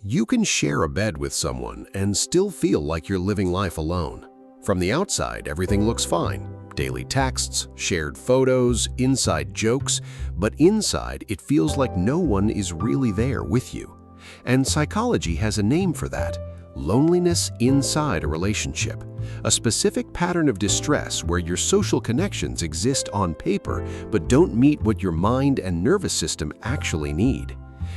You can share a bed with someone and still feel like you're living life alone. From the outside, everything looks fine. Daily texts, shared photos, inside jokes, but inside it feels like no one is really there with you. And psychology has a name for that: loneliness inside a relationship, a specific pattern of distress where your social connections exist on paper but don't meet what your mind and nervous system actually need.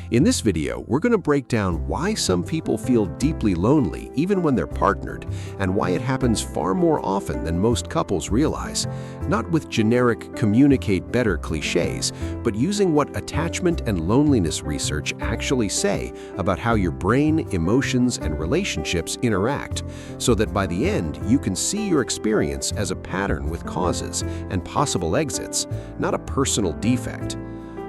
In this video, we're going to break down why some people feel deeply lonely even when they're partnered, and why it happens far more often than most couples realize, not with generic communicate better cliches, but using what attachment and loneliness research actually say about how your brain, emotions, and relationships interact, so that by the end you can see your experience as a pattern with causes and possible exits, not a personal defect.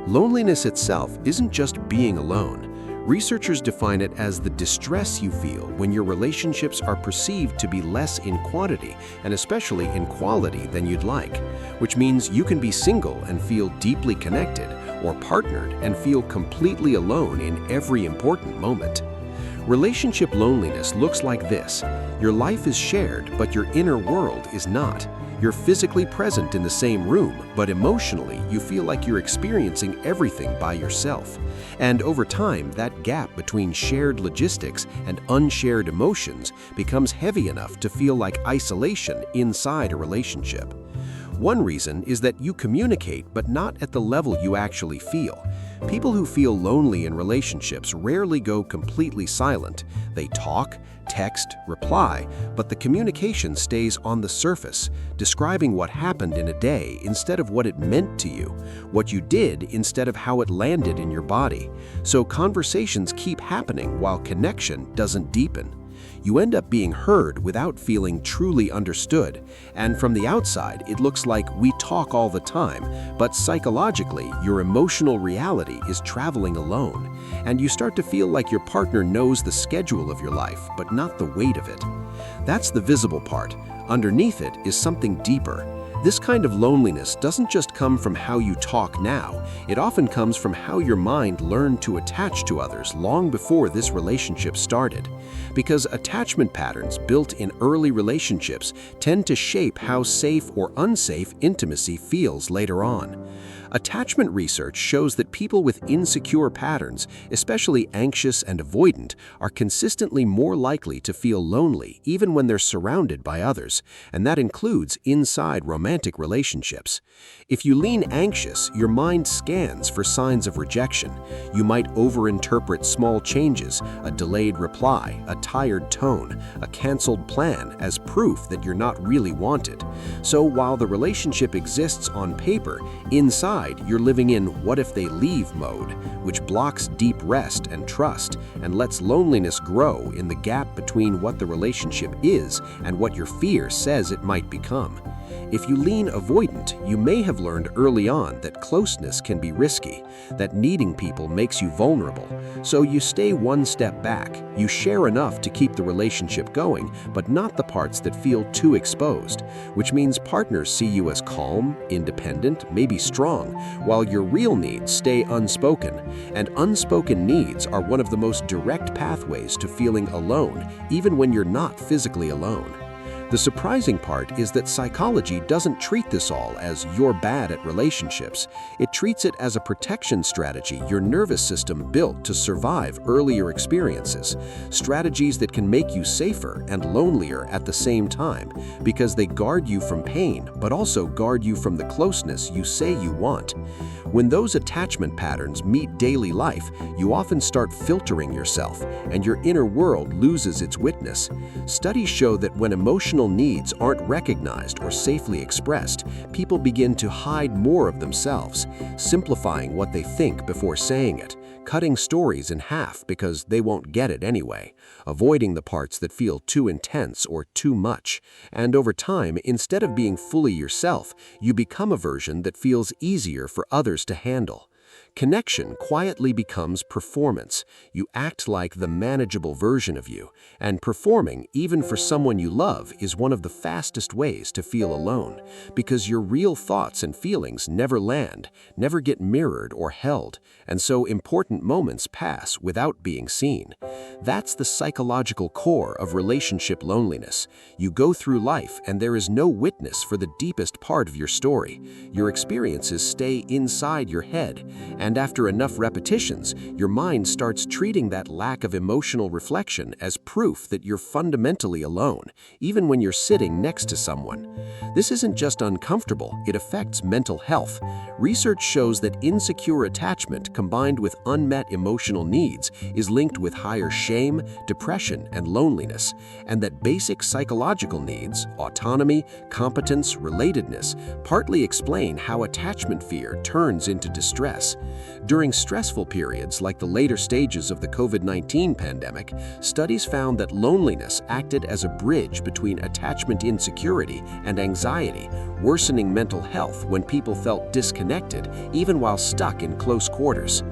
Loneliness itself isn't just being alone. Researchers define it as the distress you feel when your relationships are perceived to be less in quantity and especially in quality than you'd like, which means you can be single and feel deeply connected, or partnered and feel completely alone in every important moment. Relationship loneliness looks like this. Your life is shared, but your inner world is not. You're physically present in the same room, but emotionally you feel like you're experiencing everything by yourself. And over time, that gap between shared logistics and unshared emotions becomes heavy enough to feel like isolation inside a relationship. One reason is that you communicate, but not at the level you actually feel. People who feel lonely in relationships rarely go completely silent. They talk, text, reply, but the communication stays on the surface, describing what happened in a day instead of what it meant to you, what you did instead of how it landed in your body. So conversations keep happening while connection doesn't deepen. You end up being heard without feeling truly understood, and from the outside it looks like we talk all the time, but psychologically your emotional reality is traveling alone, and you start to feel like your partner knows the schedule of your life but not the weight of it. That's the visible part. Underneath it is something deeper. This kind of loneliness doesn't just come from how you talk now, it often comes from how your mind learned to attach to others long before this relationship started. Because attachment patterns built in early relationships tend to shape how safe or unsafe intimacy feels later on. Attachment research shows that people with insecure patterns, especially anxious and avoidant, are consistently more likely to feel lonely even when they're surrounded by others, and that includes inside romantic relationships. If you lean anxious, your mind scans for signs of rejection. You might overinterpret small changes, a delayed reply, a tired tone, a canceled plan as proof that you're not really wanted. So while the relationship exists on paper, inside you're living in what if they leave mode, which blocks deep rest and trust and lets loneliness grow in the gap between what the relationship is and what your fear says it might become. If you lean avoidant, you may have learned early on that closeness can be risky, that needing people makes you vulnerable, so you stay one step back. You share enough to keep the relationship going, but not the parts that feel too exposed, which means partners see you as calm, independent, maybe strong, while your real needs stay unspoken. And unspoken needs are one of the most direct pathways to feeling alone, even when you're not physically alone. The surprising part is that psychology doesn't treat this all as "you're bad at relationships." It treats it as a protection strategy your nervous system built to survive earlier experiences, strategies that can make you safer and lonelier at the same time, because they guard you from pain but also guard you from the closeness you say you want. When those attachment patterns meet daily life, you often start filtering yourself, and your inner world loses its witness. Studies show that when emotional needs aren't recognized or safely expressed, people begin to hide more of themselves, simplifying what they think before saying it, cutting stories in half because they won't get it anyway, avoiding the parts that feel too intense or too much. And over time, instead of being fully yourself, you become a version that feels easier for others to handle. Connection quietly becomes performance. You act like the manageable version of you, and performing, even for someone you love, is one of the fastest ways to feel alone, because your real thoughts and feelings never land, never get mirrored or held, and so important moments pass without being seen. That's the psychological core of relationship loneliness. You go through life and there is no witness for the deepest part of your story. Your experiences stay inside your head, and after enough repetitions, your mind starts treating that lack of emotional reflection as proof that you're fundamentally alone, even when you're sitting next to someone. This isn't just uncomfortable, it affects mental health. Research shows that insecure attachment combined with unmet emotional needs is linked with higher shame, depression, and loneliness, and that basic psychological needs, autonomy, competence, relatedness, partly explain how attachment fear turns into distress. During stressful periods like the later stages of the COVID-19 pandemic, studies found that loneliness acted as a bridge between attachment insecurity and anxiety, worsening mental health when people felt disconnected, even while stuck in close quarters.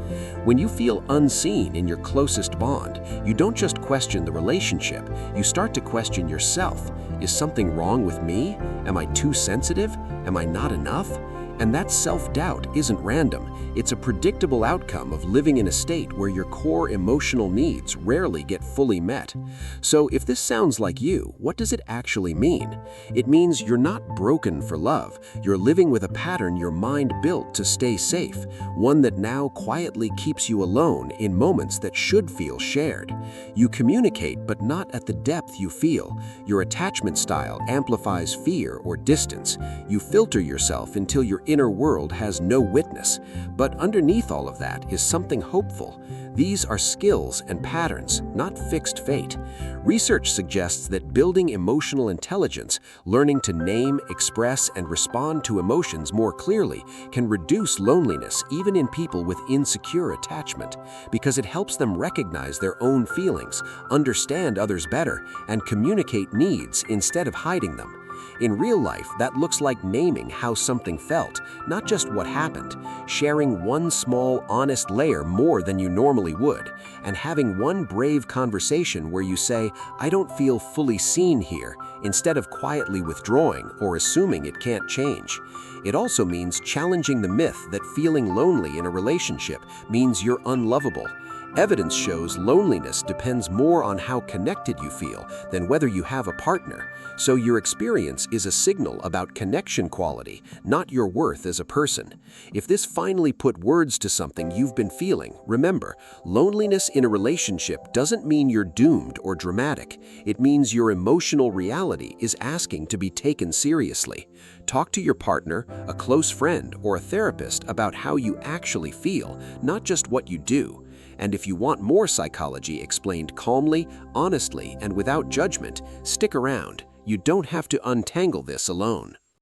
When you feel unseen in your closest bond, you don't just question the relationship, you start to question yourself. Is something wrong with me? Am I too sensitive? Am I not enough? And that self-doubt isn't random. It's a predictable outcome of living in a state where your core emotional needs rarely get fully met. So if this sounds like you, what does it actually mean? It means you're not broken for love. You're living with a pattern your mind built to stay safe, one that now quietly keeps you alone in moments that should feel shared. You communicate, but not at the depth you feel. Your attachment style amplifies fear or distance. You filter yourself until your inner world has no witness. But underneath all of that is something hopeful. These are skills and patterns, not fixed fate. Research suggests that building emotional intelligence, learning to name, express, and respond to emotions more clearly, can reduce loneliness even in people with insecure attachment, because it helps them recognize their own feelings, understand others better, and communicate needs instead of hiding them. In real life, that looks like naming how something felt, not just what happened, sharing one small, honest layer more than you normally would, and having one brave conversation where you say, "I don't feel fully seen here," instead of quietly withdrawing or assuming it can't change. It also means challenging the myth that feeling lonely in a relationship means you're unlovable. Evidence shows loneliness depends more on how connected you feel than whether you have a partner. So your experience is a signal about connection quality, not your worth as a person. If this finally put words to something you've been feeling, remember, loneliness in a relationship doesn't mean you're doomed or dramatic. It means your emotional reality is asking to be taken seriously. Talk to your partner, a close friend, or a therapist about how you actually feel, not just what you do. And if you want more psychology explained calmly, honestly, and without judgment, stick around. You don't have to untangle this alone.